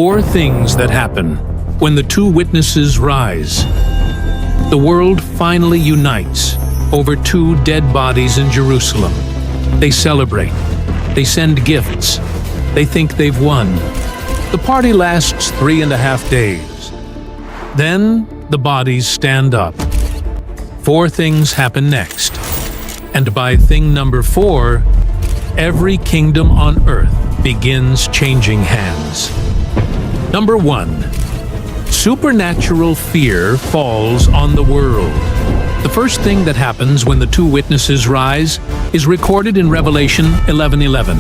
Four things that happen when the two witnesses rise. The world finally unites over two dead bodies in Jerusalem. They celebrate. They send gifts. They think they've won. The party lasts 3.5 days. Then the bodies stand up. Four things happen next. And by thing number 4, every kingdom on earth begins changing hands. Number 1. Supernatural fear falls on the world. The first thing that happens when the two witnesses rise is recorded in Revelation 11:11.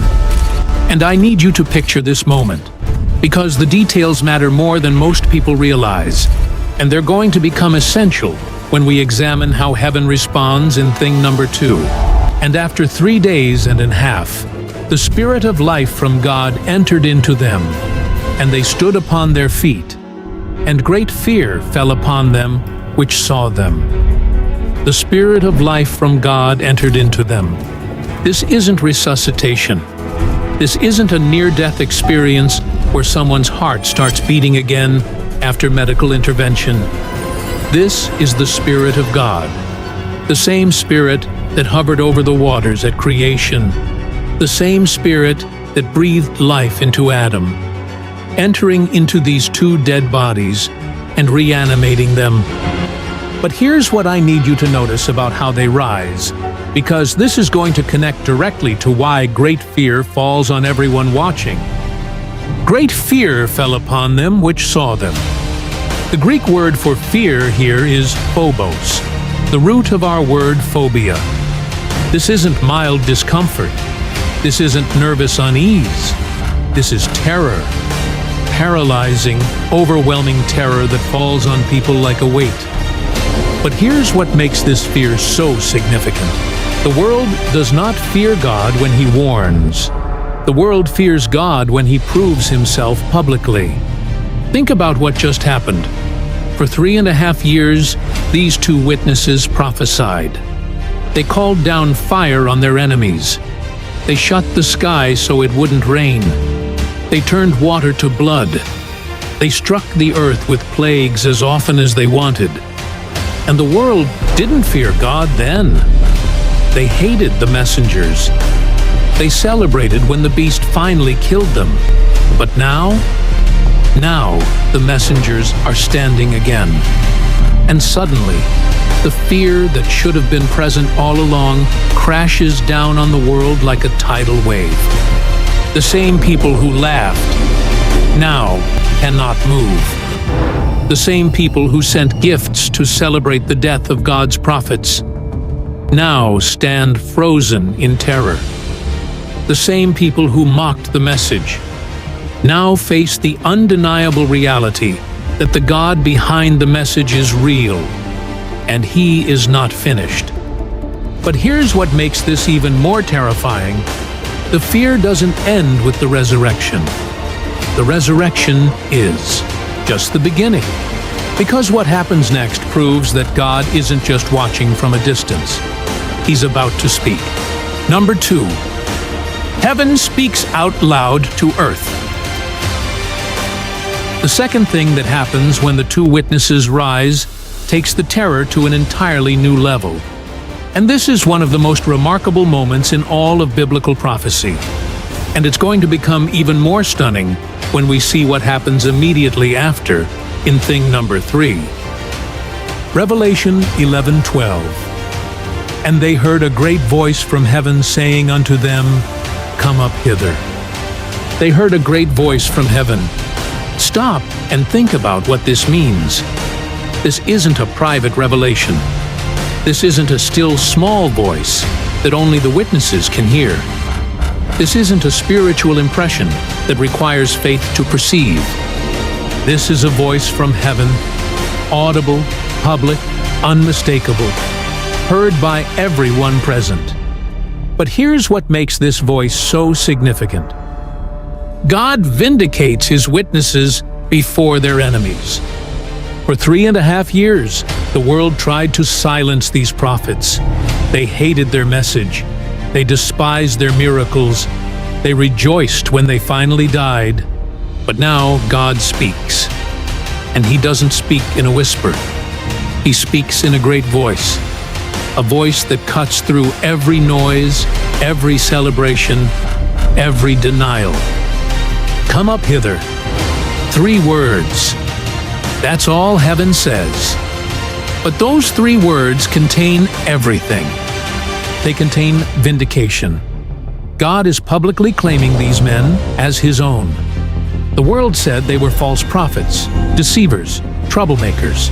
And I need you to picture this moment, because the details matter more than most people realize, and they're going to become essential when we examine how heaven responds in thing number 2. And after 3 days and a half, the Spirit of life from God entered into them, and they stood upon their feet, and great fear fell upon them which saw them. The Spirit of life from God entered into them. This isn't resuscitation. This isn't a near-death experience where someone's heart starts beating again after medical intervention. This is the Spirit of God, the same Spirit that hovered over the waters at creation, the same Spirit that breathed life into Adam, entering into these two dead bodies and reanimating them. But here's what I need you to notice about how they rise, because this is going to connect directly to why great fear falls on everyone watching. Great fear fell upon them which saw them. The Greek word for fear here is phobos, the root of our word phobia. This isn't mild discomfort. This isn't nervous unease. This is terror. Paralyzing, overwhelming terror that falls on people like a weight. But here's what makes this fear so significant. The world does not fear God when He warns. The world fears God when He proves Himself publicly. Think about what just happened. For 3.5 years, these two witnesses prophesied. They called down fire on their enemies. They shut the sky so it wouldn't rain. They turned water to blood. They struck the earth with plagues as often as they wanted. And the world didn't fear God then. They hated the messengers. They celebrated when the beast finally killed them. But now the messengers are standing again. And suddenly, the fear that should have been present all along crashes down on the world like a tidal wave. The same people who laughed now cannot move. The same people who sent gifts to celebrate the death of God's prophets now stand frozen in terror. The same people who mocked the message now face the undeniable reality that the God behind the message is real, and He is not finished. But here's what makes this even more terrifying. The fear doesn't end with the resurrection. The resurrection is just the beginning. Because what happens next proves that God isn't just watching from a distance. He's about to speak. Number 2. Heaven speaks out loud to earth. The second thing that happens when the two witnesses rise takes the terror to an entirely new level. And this is one of the most remarkable moments in all of biblical prophecy. And it's going to become even more stunning when we see what happens immediately after in thing number 3. Revelation 11:12. And they heard a great voice from heaven saying unto them, Come up hither. They heard a great voice from heaven. Stop and think about what this means. This isn't a private revelation. This isn't a still small voice that only the witnesses can hear. This isn't a spiritual impression that requires faith to perceive. This is a voice from heaven, audible, public, unmistakable, heard by everyone present. But here's what makes this voice so significant. God vindicates His witnesses before their enemies. For 3.5 years, the world tried to silence these prophets. They hated their message. They despised their miracles. They rejoiced when they finally died. But now God speaks. And he doesn't speak in a whisper. He speaks in a great voice, a voice that cuts through every noise, every celebration, every denial. Come up hither. 3 words. That's all heaven says. But those 3 words contain everything. They contain vindication. God is publicly claiming these men as his own. The world said they were false prophets, deceivers, troublemakers.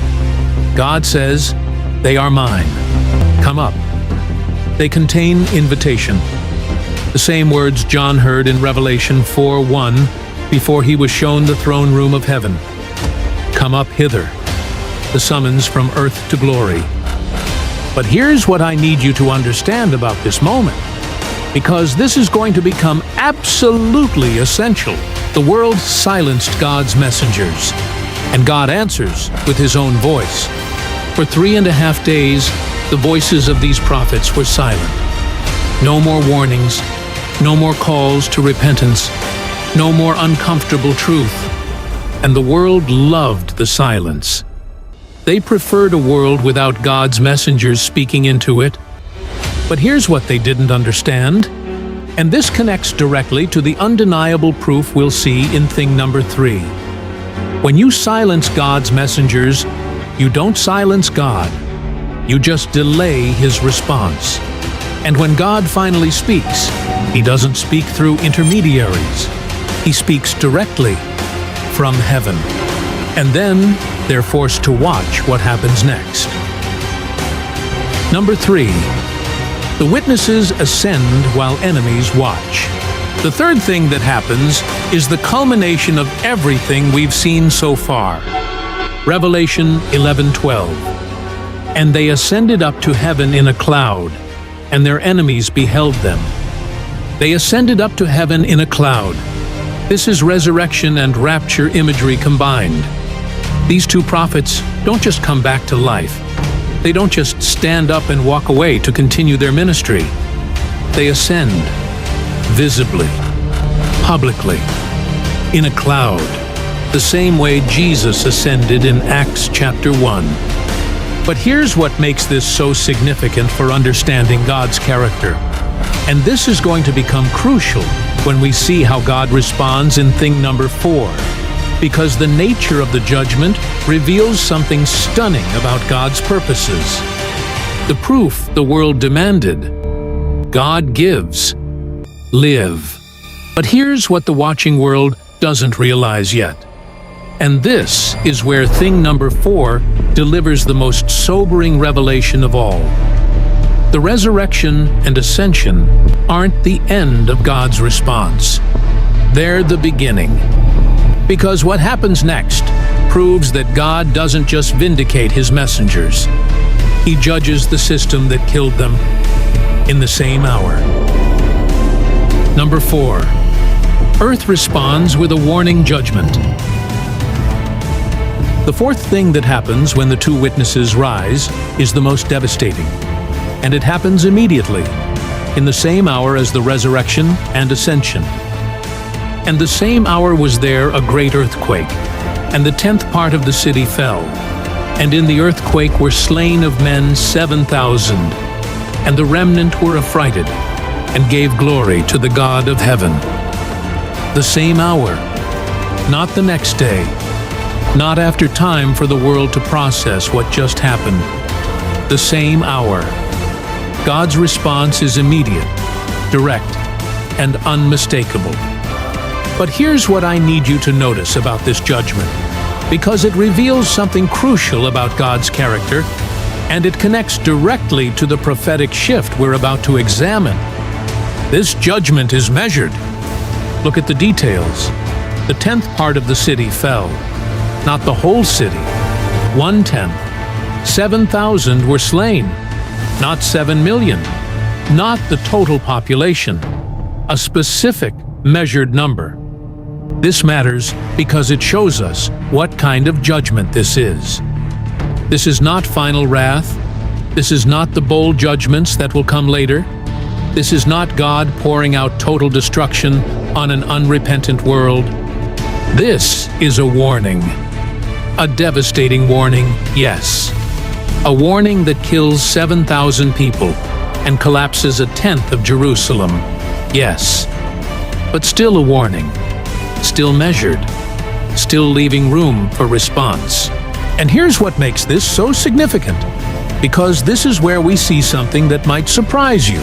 God says, they are mine. Come up. They contain invitation. The same words John heard in Revelation 4:1 before he was shown the throne room of heaven. Come up hither. The summons from earth to glory. But here's what I need you to understand about this moment, because this is going to become absolutely essential. The world silenced God's messengers, and God answers with his own voice. For 3.5 days, the voices of these prophets were silent. No more warnings, no more calls to repentance, no more uncomfortable truth. And the world loved the silence. They preferred a world without God's messengers speaking into it. But here's what they didn't understand, and this connects directly to the undeniable proof we'll see in thing number 3. When you silence God's messengers, you don't silence God. You just delay his response. And when God finally speaks, he doesn't speak through intermediaries. He speaks directly from heaven. And then they're forced to watch what happens next. Number 3. The witnesses ascend while enemies watch. The third thing that happens is the culmination of everything we've seen so far. Revelation 11:12. And they ascended up to heaven in a cloud, and their enemies beheld them. They ascended up to heaven in a cloud. This is resurrection and rapture imagery combined. These 2 prophets don't just come back to life. They don't just stand up and walk away to continue their ministry. They ascend, visibly, publicly, in a cloud, the same way Jesus ascended in Acts chapter 1. But here's what makes this so significant for understanding God's character. And this is going to become crucial when we see how God responds in thing number 4. Because the nature of the judgment reveals something stunning about God's purposes. The proof the world demanded. God gives. Live. But here's what the watching world doesn't realize yet. And this is where thing number 4 delivers the most sobering revelation of all. The resurrection and ascension aren't the end of God's response. They're the beginning. Because what happens next proves that God doesn't just vindicate his messengers. He judges the system that killed them in the same hour. Number 4. Earth responds with a warning judgment. The fourth thing that happens when the 2 witnesses rise is the most devastating. And it happens immediately, in the same hour as the resurrection and ascension. And the same hour was there a great earthquake, and the 10th part of the city fell. And in the earthquake were slain of men 7,000, and the remnant were affrighted, and gave glory to the God of heaven. The same hour, not the next day, not after time for the world to process what just happened. The same hour. God's response is immediate, direct, and unmistakable. But here's what I need you to notice about this judgment, because it reveals something crucial about God's character, and it connects directly to the prophetic shift we're about to examine. This judgment is measured. Look at the details. The 10th part of the city fell, not the whole city. 1/10. 7,000 were slain, not 7 million, not the total population, a specific measured number. This matters because it shows us what kind of judgment this is. This is not final wrath. This is not the bold judgments that will come later. This is not God pouring out total destruction on an unrepentant world. This is a warning. A devastating warning, yes. A warning that kills 7,000 people and collapses a tenth of Jerusalem, yes. But still a warning, still measured, still leaving room for response. And here's what makes this so significant, because this is where we see something that might surprise you.